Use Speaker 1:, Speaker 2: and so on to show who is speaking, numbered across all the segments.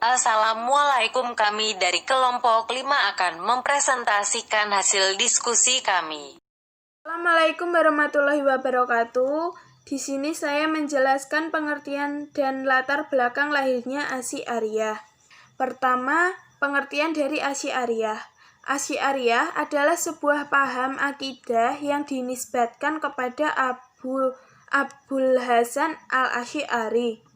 Speaker 1: Assalamualaikum, kami dari kelompok 5 akan mempresentasikan hasil diskusi kami.
Speaker 2: Assalamualaikum warahmatullahi wabarakatuh. Di sini saya menjelaskan pengertian dan latar belakang lahirnya Asy'ariyah. Pertama, pengertian dari Asy'ariyah. Asy'ariyah adalah sebuah paham akidah yang dinisbatkan kepada Abul Hasan al-Asy'ari,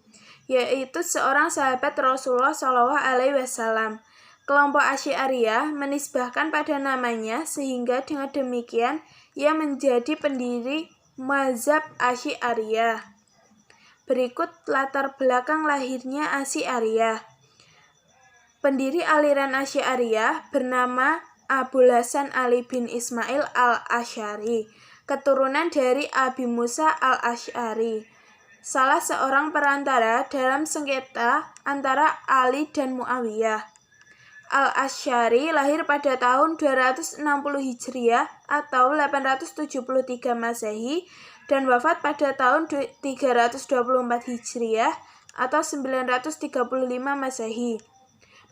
Speaker 2: yaitu seorang sahabat Rasulullah SAW. Kelompok Asy'ariyah menisbahkan pada namanya sehingga dengan demikian ia menjadi pendiri mazhab Asy'ariyah. Berikut latar belakang lahirnya Asy'ariyah. Pendiri aliran Asy'ariyah bernama Abul Hasan Ali bin Ismail al-Asy'ari, keturunan dari Abi Musa al-Asy'ari, salah seorang perantara dalam sengketa antara Ali dan Muawiyah. Al-Asy'ari lahir pada tahun 260 Hijriah atau 873 Masehi dan wafat pada tahun 324 Hijriah atau 935 Masehi.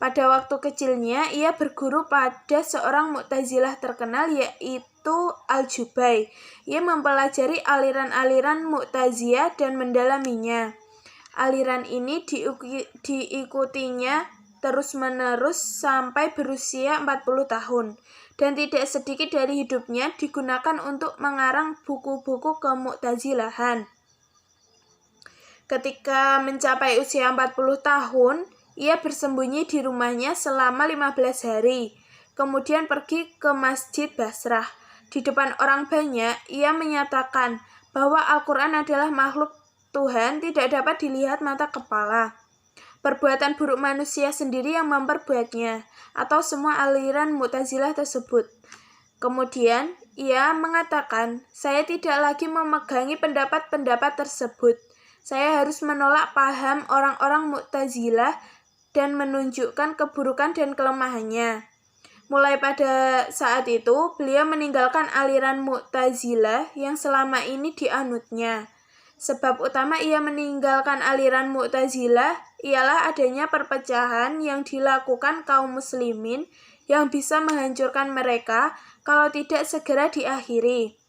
Speaker 2: Pada waktu kecilnya, ia berguru pada seorang Mu'tazilah terkenal yaitu Al-Jubai. Ia mempelajari aliran-aliran Mu'tazilah dan mendalaminya. Aliran ini diikutinya terus-menerus sampai berusia 40 tahun, dan tidak sedikit dari hidupnya digunakan untuk mengarang buku-buku kemu'tazilahan. Ketika mencapai usia 40 tahun, ia bersembunyi di rumahnya selama 15 hari, kemudian pergi ke Masjid Basrah. Di depan orang banyak, ia menyatakan bahwa Al-Quran adalah makhluk Tuhan, tidak dapat dilihat mata kepala. Perbuatan buruk manusia sendiri yang memperbuatnya, atau semua aliran Mu'tazilah tersebut. Kemudian, ia mengatakan, saya tidak lagi memegangi pendapat-pendapat tersebut. Saya harus menolak paham orang-orang Mu'tazilah dan menunjukkan keburukan dan kelemahannya. Mulai pada saat itu, beliau meninggalkan aliran Mu'tazilah yang selama ini dianutnya. Sebab utama ia meninggalkan aliran Mu'tazilah ialah adanya perpecahan yang dilakukan kaum muslimin yang bisa menghancurkan mereka kalau tidak segera diakhiri.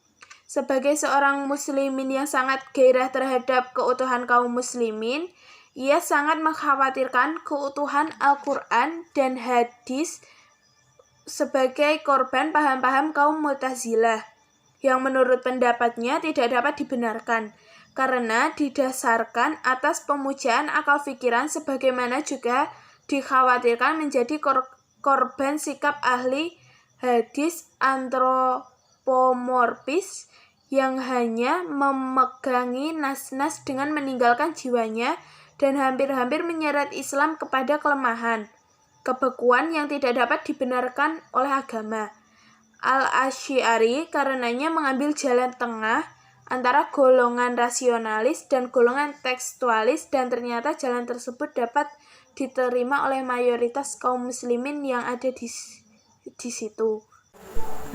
Speaker 2: Sebagai seorang muslimin yang sangat gairah terhadap keutuhan kaum muslimin, ia sangat mengkhawatirkan keutuhan Al-Quran dan hadis sebagai korban paham-paham kaum Mu'tazilah yang menurut pendapatnya tidak dapat dibenarkan karena didasarkan atas pemujaan akal pikiran, sebagaimana juga dikhawatirkan menjadi korban sikap ahli hadis antropomorfis yang hanya memegangi nas-nas dengan meninggalkan jiwanya dan hampir-hampir menyeret Islam kepada kelemahan, kebekuan yang tidak dapat dibenarkan oleh agama. Al-Asy'ari karenanya mengambil jalan tengah antara golongan rasionalis dan golongan tekstualis, dan ternyata jalan tersebut dapat diterima oleh mayoritas kaum muslimin yang ada di situ.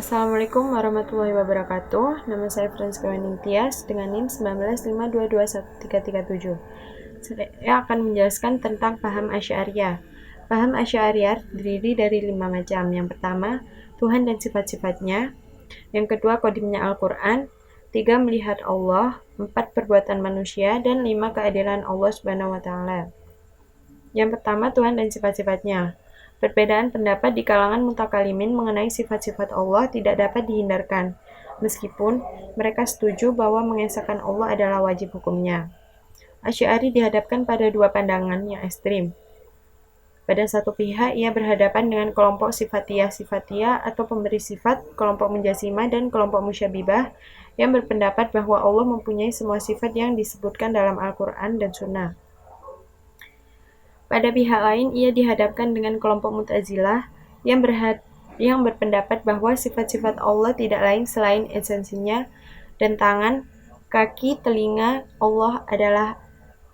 Speaker 3: Assalamualaikum warahmatullahi wabarakatuh. Nama saya Franska Weningtyas dengan NIM 1952213337. Saya akan menjelaskan tentang paham Asy'ariyah. Paham Asy'ariyah terdiri dari 5 macam. Yang pertama, Tuhan dan sifat-sifatnya. Yang kedua, kodimnya Al-Quran. 3, melihat Allah. 4, perbuatan manusia. Dan 5, keadilan Allah SWT. Yang pertama, Tuhan dan sifat-sifatnya. Perbedaan pendapat di kalangan mutakalimin mengenai sifat-sifat Allah tidak dapat dihindarkan, meskipun mereka setuju bahwa mengesahkan Allah adalah wajib hukumnya. Asy'ari dihadapkan pada dua pandangan yang ekstrim. Pada satu pihak, ia berhadapan dengan kelompok sifatiyah atau pemberi sifat, kelompok mujasimah, dan kelompok musyabbihah yang berpendapat bahwa Allah mempunyai semua sifat yang disebutkan dalam Al-Quran dan Sunnah. Pada pihak lain, ia dihadapkan dengan kelompok Mu'tazilah yang berpendapat bahwa sifat-sifat Allah tidak lain selain esensinya, dan tangan, kaki, telinga Allah adalah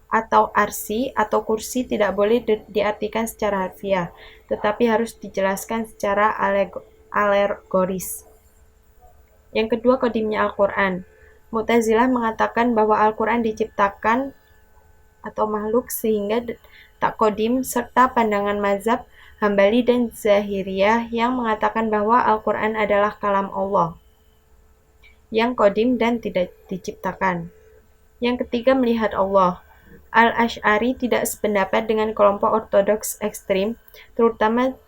Speaker 3: atau arsy atau kursi tidak boleh diartikan secara harfiah, tetapi harus dijelaskan secara alegoris. Yang kedua, kodimnya Al-Quran. Mu'tazilah mengatakan bahwa Al-Quran diciptakan atau makhluk sehingga tak kodim, serta pandangan mazhab Hambali dan Zahiriyah yang mengatakan bahwa Al-Quran adalah kalam Allah yang kodim dan tidak diciptakan. Yang ketiga, melihat Allah. Al-Asy'ari tidak sependapat dengan kelompok ortodoks ekstrim, terutama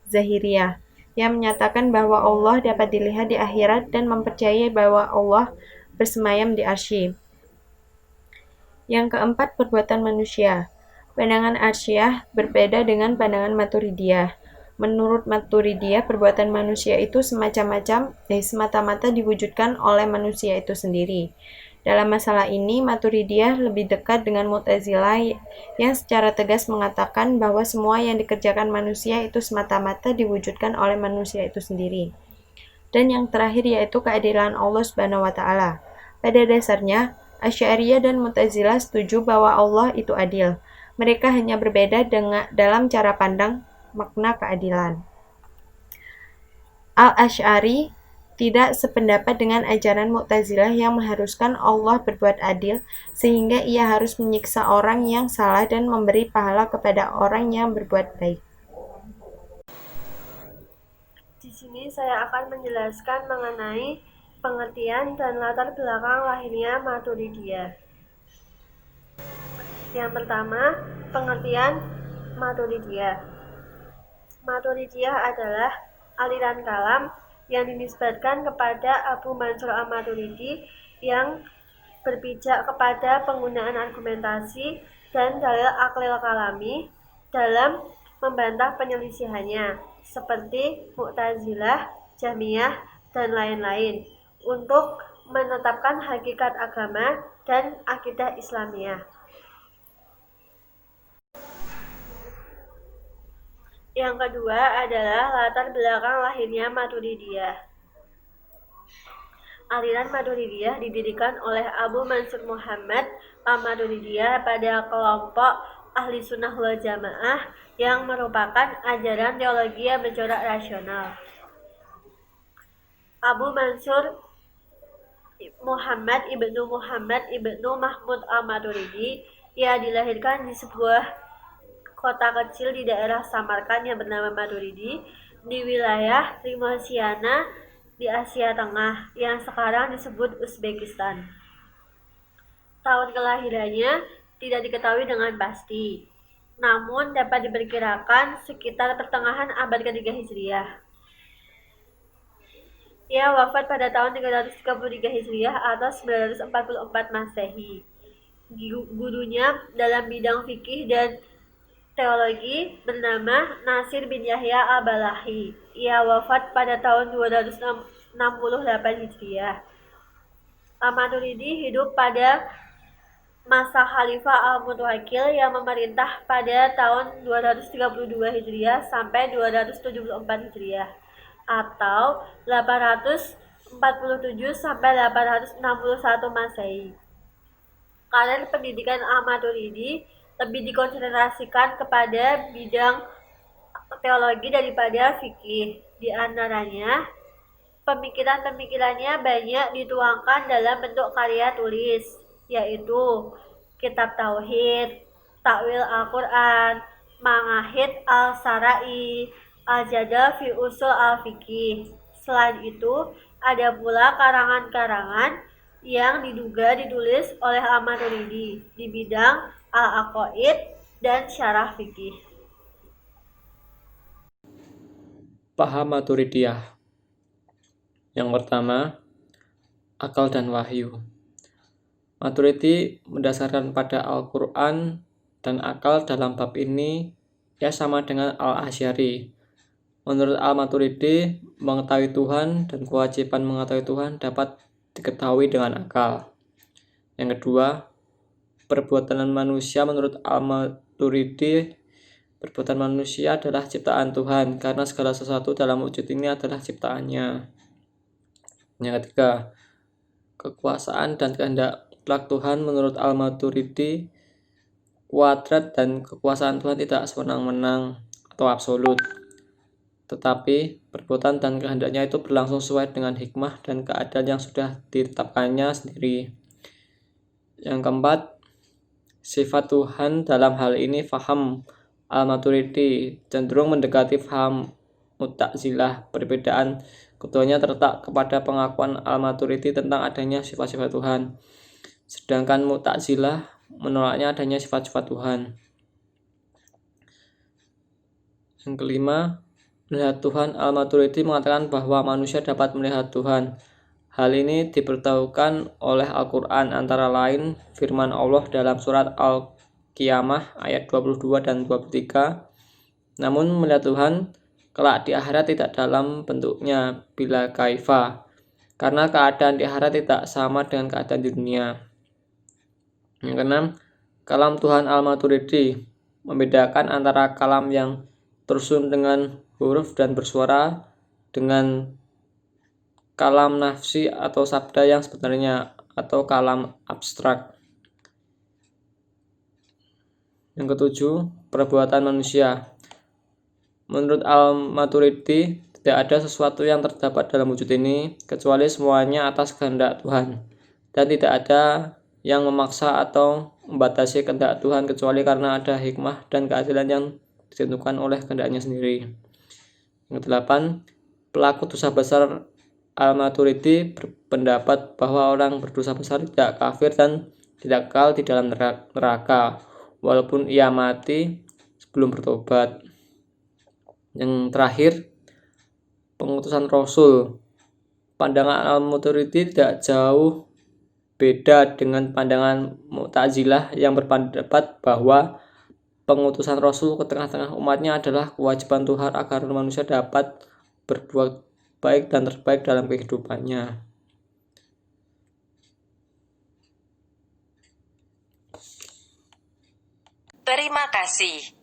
Speaker 3: Zahiriyah, yang menyatakan bahwa Allah dapat dilihat di akhirat dan mempercayai bahwa Allah bersemayam di arsy. Yang keempat, perbuatan manusia. Pandangan Arsyiyah berbeda dengan pandangan Maturidiyah. Menurut Maturidiyah, perbuatan manusia itu semata-mata diwujudkan oleh manusia itu sendiri. Dalam masalah ini, Maturidiyah lebih dekat dengan Mu'tazilah yang secara tegas mengatakan bahwa semua yang dikerjakan manusia itu semata-mata diwujudkan oleh manusia itu sendiri. Dan yang terakhir yaitu keadilan Allah Subhanahu wa taala. Pada dasarnya, Asy'ariyah dan Mu'tazilah setuju bahwa Allah itu adil. Mereka hanya berbeda dalam cara pandang makna keadilan. Al-Asy'ari tidak sependapat dengan ajaran Mu'tazilah yang mengharuskan Allah berbuat adil, sehingga ia harus menyiksa orang yang salah dan memberi pahala kepada orang yang berbuat baik.
Speaker 4: Di sini saya akan menjelaskan mengenai pengertian dan latar belakang lahirnya Maturidiyah. Yang pertama, pengertian Maturidiyah. Maturidiyah adalah aliran kalam yang dinisbatkan kepada Abu Mansur al-Maturidi yang berpijak kepada penggunaan argumentasi dan dalil aqlil kalami dalam membantah penyelisihannya, seperti Mu'tazilah, Jahmiyah, dan lain-lain, untuk menetapkan hakikat agama dan akidah Islamiyah. Yang kedua adalah latar belakang lahirnya Maturidiyah. Aliran Maturidiyah didirikan oleh Abu Mansur Muhammad al-Maturidiyah pada kelompok Ahli Sunnah wal Jamaah yang merupakan ajaran teologi yang bercorak rasional. Abu Mansur Muhammad ibnu Mahmud al-Maturidi, ia dilahirkan di sebuah kota kecil di daerah Samarkand yang bernama Maturidi di wilayah Rimosiana di Asia Tengah yang sekarang disebut Uzbekistan. Tahun kelahirannya tidak diketahui dengan pasti, namun dapat diperkirakan sekitar pertengahan abad ke-3 Hijriah. Ia wafat pada tahun 333 Hijriah atau 944 Masehi. Gurunya dalam bidang fikih dan teologi bernama Nasir bin Yahya al-Balahi. Ia wafat pada tahun 268 Hijriah. Al-Maturidi hidup pada masa Khalifah Al-Mutawakkil yang memerintah pada tahun 232 Hijriah sampai 274 Hijriah atau 847 sampai 861 Masehi. Karir pendidikan Al-Maturidi lebih dikonsentrasikan kepada bidang teologi daripada fikih. Di antaranya, pemikiran-pemikirannya banyak dituangkan dalam bentuk karya tulis, yaitu Kitab Tauhid, Takwil Al-Quran, Mangahid Al-Sarai, Al-Jadal fi Usul Al-Fiqih. Selain itu, ada pula karangan-karangan yang diduga ditulis oleh Al-Maturidi di bidang Al-Aqaid dan Syarah Fikih.
Speaker 5: Paham Maturidiyah. Yang pertama, akal dan wahyu. Maturidi mendasarkan pada Al-Quran dan akal dalam bab ini ya sama dengan Al-Asy'ari. Menurut Al-Maturidi, mengetahui Tuhan dan kewajiban mengetahui Tuhan dapat diketahui dengan akal. Yang kedua, perbuatan manusia. Menurut Al-Maturidi, perbuatan manusia adalah ciptaan Tuhan karena segala sesuatu dalam wujud ini adalah ciptaannya. Yang ketiga, kekuasaan dan kehendak mutlak Tuhan. Menurut Al-Maturidi, kuadrat dan kekuasaan Tuhan tidak sewenang-wenang atau absolut, tetapi perbuatan dan kehendaknya itu berlangsung sesuai dengan hikmah dan keadaan yang sudah ditetapkannya sendiri. Yang keempat, sifat Tuhan dalam hal ini faham Al-Maturidi cenderung mendekati faham Mu'tazilah. Perbedaan keduanya terletak kepada pengakuan Al-Maturidi tentang adanya sifat-sifat Tuhan, sedangkan Mu'tazilah menolaknya adanya sifat-sifat Tuhan. Yang kelima, melihat Tuhan. Al-Maturidi mengatakan bahwa manusia dapat melihat Tuhan. Hal ini diberitahukan oleh Al-Quran, antara lain firman Allah dalam surat Al-Qiyamah ayat 22 dan 23. Namun melihat Tuhan kelak di akhirat tidak dalam bentuknya bila kaifa, karena keadaan di akhirat tidak sama dengan keadaan di dunia. Yang keenam, kalam Tuhan. Al-Maturidi membedakan antara kalam yang tersusun dengan huruf dan bersuara dengan kalam nafsi atau sabda yang sebenarnya, atau kalam abstrak. Yang ketujuh, perbuatan manusia. Menurut Al-Maturidi, tidak ada sesuatu yang terdapat dalam wujud ini kecuali semuanya atas kehendak Tuhan, dan tidak ada yang memaksa atau membatasi kehendak Tuhan kecuali karena ada hikmah dan keadilan yang ditentukan oleh kehendaknya sendiri. Yang delapan, pelaku dosa besar. Al-Maturidi berpendapat bahwa orang berdosa besar tidak kafir dan tidak kekal di dalam neraka walaupun ia mati sebelum bertobat. Yang terakhir, pengutusan Rasul. Pandangan Al-Maturidi tidak jauh beda dengan pandangan Mu'tazilah yang berpendapat bahwa pengutusan Rasul ke tengah-tengah umatnya adalah kewajiban Tuhan agar manusia dapat berbuat baik dan terbaik dalam kehidupannya.
Speaker 1: Terima kasih.